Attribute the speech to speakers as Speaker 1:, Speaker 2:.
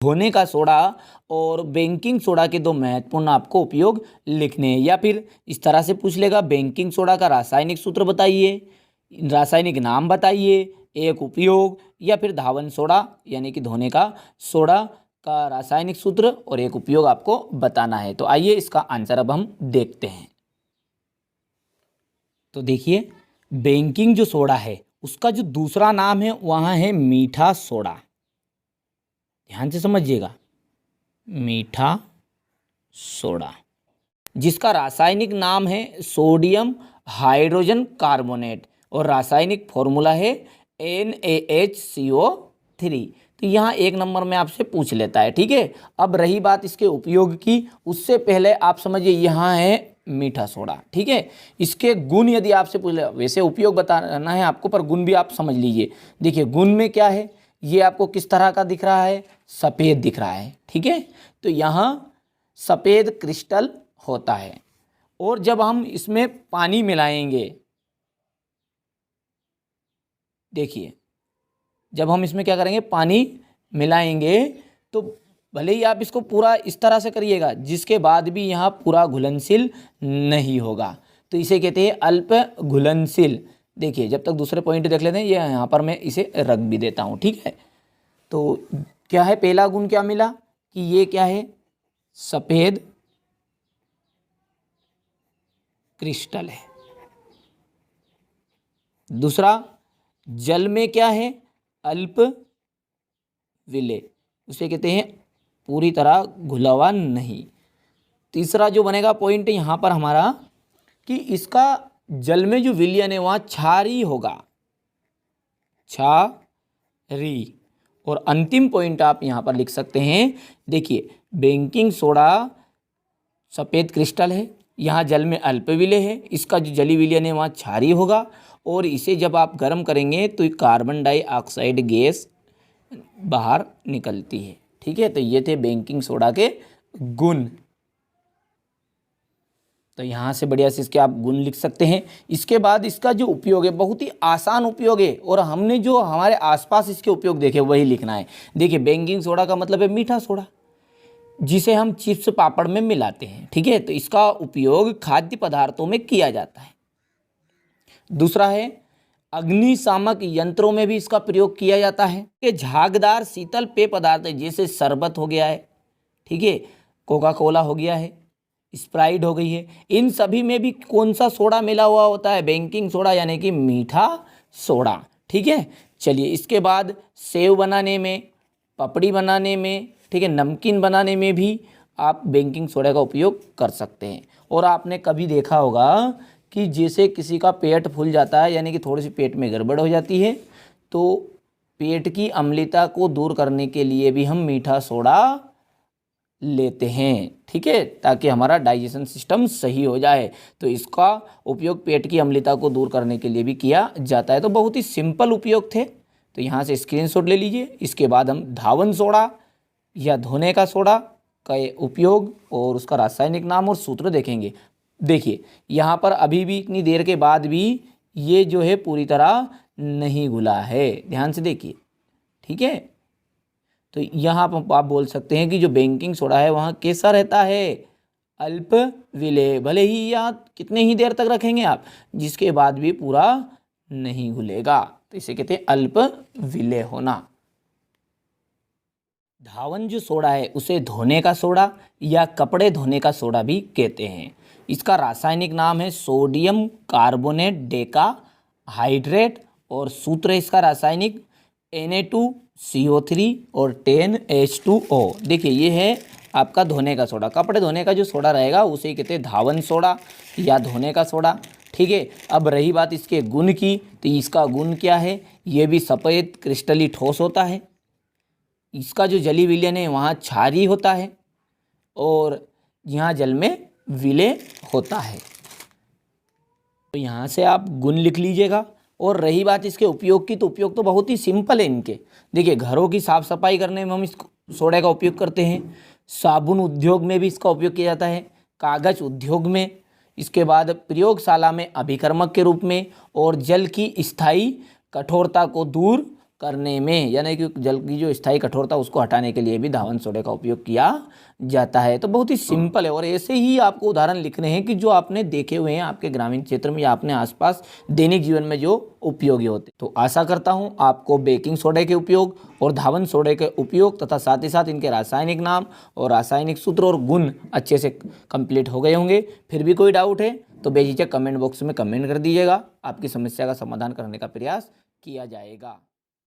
Speaker 1: धोने का सोडा और बेकिंग सोडा के दो महत्वपूर्ण आपको उपयोग लिखने हैं। या फिर इस तरह से पूछ लेगा, बेकिंग सोडा का रासायनिक सूत्र बताइए, रासायनिक नाम बताइए, एक उपयोग, या फिर धावन सोडा यानी कि धोने का सोडा का रासायनिक सूत्र और एक उपयोग आपको बताना है। तो आइए इसका आंसर अब हम देखते हैं। तो देखिए, बेकिंग जो सोडा है उसका जो दूसरा नाम है वहाँ है मीठा सोडा। ध्यान से समझिएगा, मीठा सोडा, जिसका रासायनिक नाम है सोडियम हाइड्रोजन कार्बोनेट और रासायनिक फॉर्मूला है NaHCO3। तो यहाँ एक नंबर में आपसे पूछ लेता है। ठीक है, अब रही बात इसके उपयोग की, उससे पहले आप समझिए यहाँ है मीठा सोडा। ठीक है, इसके गुण यदि आपसे पूछ ले, वैसे उपयोग बताना है आपको पर गुण भी आप समझ लीजिए। देखिए गुण में क्या है, ये आपको किस तरह का दिख रहा है, सफ़ेद दिख रहा है। ठीक है, तो यहाँ सफ़ेद क्रिस्टल होता है और जब हम इसमें पानी मिलाएंगे, देखिए जब हम इसमें क्या करेंगे, पानी मिलाएंगे, तो भले ही आप इसको पूरा इस तरह से करिएगा जिसके बाद भी यहाँ पूरा घुलनशील नहीं होगा, तो इसे कहते हैं अल्प घुलनशील। देखिए जब तक दूसरे पॉइंट देख लेते हैं, ये यहाँ पर मैं इसे रख भी देता हूँ। ठीक है, तो क्या है, पहला गुण क्या मिला कि ये क्या है, सफ़ेद क्रिस्टल है। दूसरा, जल में क्या है, अल्प विलेय, उसे कहते हैं पूरी तरह घुला हुआ नहीं। तीसरा जो बनेगा पॉइंट यहाँ पर हमारा कि इसका जल में जो विलयन है वहाँ क्षारी होगा, क्षारी। और अंतिम पॉइंट आप यहाँ पर लिख सकते हैं, देखिए बेकिंग सोडा सफ़ेद क्रिस्टल है, यहाँ जल में अल्प विलेय है, इसका जो जली विलयन है वहाँ क्षारी होगा और इसे जब आप गर्म करेंगे तो कार्बन डाइऑक्साइड गैस बाहर निकलती है। ठीक है, तो ये थे बेकिंग सोडा के गुण। तो यहाँ से बढ़िया से इसके आप गुण लिख सकते हैं। इसके बाद इसका जो उपयोग है बहुत ही आसान उपयोग है और हमने जो हमारे आसपास इसके उपयोग देखे वही लिखना है। देखिए बेकिंग सोडा का मतलब है मीठा सोडा, जिसे हम चिप्स पापड़ में मिलाते हैं। ठीक है, तो इसका उपयोग खाद्य पदार्थों में किया जाता है। दूसरा है, अग्निशामक यंत्रों में भी इसका प्रयोग किया जाता है। ये झागदार शीतल पेय पदार्थ है, जैसे शरबत हो गया है, ठीक है, कोका कोला हो गया है, स्प्राइट हो गई है, इन सभी में भी कौन सा सोडा मिला हुआ होता है, बेकिंग सोडा यानी कि मीठा सोडा। ठीक है, चलिए इसके बाद सेव बनाने में, पपड़ी बनाने में, ठीक है, नमकीन बनाने में भी आप बेकिंग सोडा का उपयोग कर सकते हैं। और आपने कभी देखा होगा कि जैसे किसी का पेट फूल जाता है, यानी कि थोड़ी सी पेट में गड़बड़ हो जाती है, तो पेट की अम्लता को दूर करने के लिए भी हम मीठा सोडा लेते हैं। ठीक है, ताकि हमारा डाइजेशन सिस्टम सही हो जाए, तो इसका उपयोग पेट की अम्लता को दूर करने के लिए भी किया जाता है। तो बहुत ही सिंपल उपयोग थे, तो यहाँ से स्क्रीनशॉट ले लीजिए। इसके बाद हम धावन सोडा या धोने का सोडा का उपयोग और उसका रासायनिक नाम और सूत्र देखेंगे। देखिए यहाँ पर अभी भी इतनी देर के बाद भी ये जो है पूरी तरह नहीं घुला है, ध्यान से देखिए। ठीक है, तो यहाँ पर आप बोल सकते हैं कि जो बेकिंग सोडा है वहाँ कैसा रहता है, अल्प विलेय। भले ही यहाँ कितने ही देर तक रखेंगे आप, जिसके बाद भी पूरा नहीं घुलेगा, तो इसे कहते हैं अल्प विलेय होना। धावन जो सोडा है उसे धोने का सोडा या कपड़े धोने का सोडा भी कहते हैं। इसका रासायनिक नाम है सोडियम कार्बोनेट डेका हाइड्रेट और सूत्र इसका रासायनिक Na2CO3 और 10H2O। देखिए ये है आपका धोने का सोडा। कपड़े धोने का जो सोडा रहेगा उसे कहते हैं धावन सोडा या धोने का सोडा। ठीक है, अब रही बात इसके गुण की, तो इसका गुण क्या है, ये भी सफ़ेद क्रिस्टली ठोस होता है, इसका जो जली विलयन है वहाँ क्षारीय होता है और यहाँ जल में विलेय होता है। तो यहाँ से आप गुण लिख लीजिएगा। और रही बात इसके उपयोग की, तो उपयोग तो बहुत ही सिंपल है इनके। देखिए घरों की साफ़ सफाई करने में हम इस सोडे का उपयोग करते हैं, साबुन उद्योग में भी इसका उपयोग किया जाता है, कागज़ उद्योग में, इसके बाद प्रयोगशाला में अभिकर्मक के रूप में, और जल की स्थायी कठोरता को दूर करने में, यानी कि जल की जो स्थायी कठोरता उसको हटाने के लिए भी धावन सोडे का उपयोग किया जाता है। तो बहुत ही सिंपल है और ऐसे ही आपको उदाहरण लिखने हैं कि जो आपने देखे हुए हैं आपके ग्रामीण क्षेत्र में या अपने आसपास दैनिक जीवन में जो उपयोगी होते। तो आशा करता हूं आपको बेकिंग सोडे के उपयोग और धावन सोडे के उपयोग तथा साथ ही साथ इनके रासायनिक नाम और रासायनिक सूत्र और गुण अच्छे से कंप्लीट हो गए होंगे। फिर भी कोई डाउट है तो बेझिझक कमेंट बॉक्स में कमेंट कर दीजिएगा, आपकी समस्या का समाधान करने का प्रयास किया जाएगा।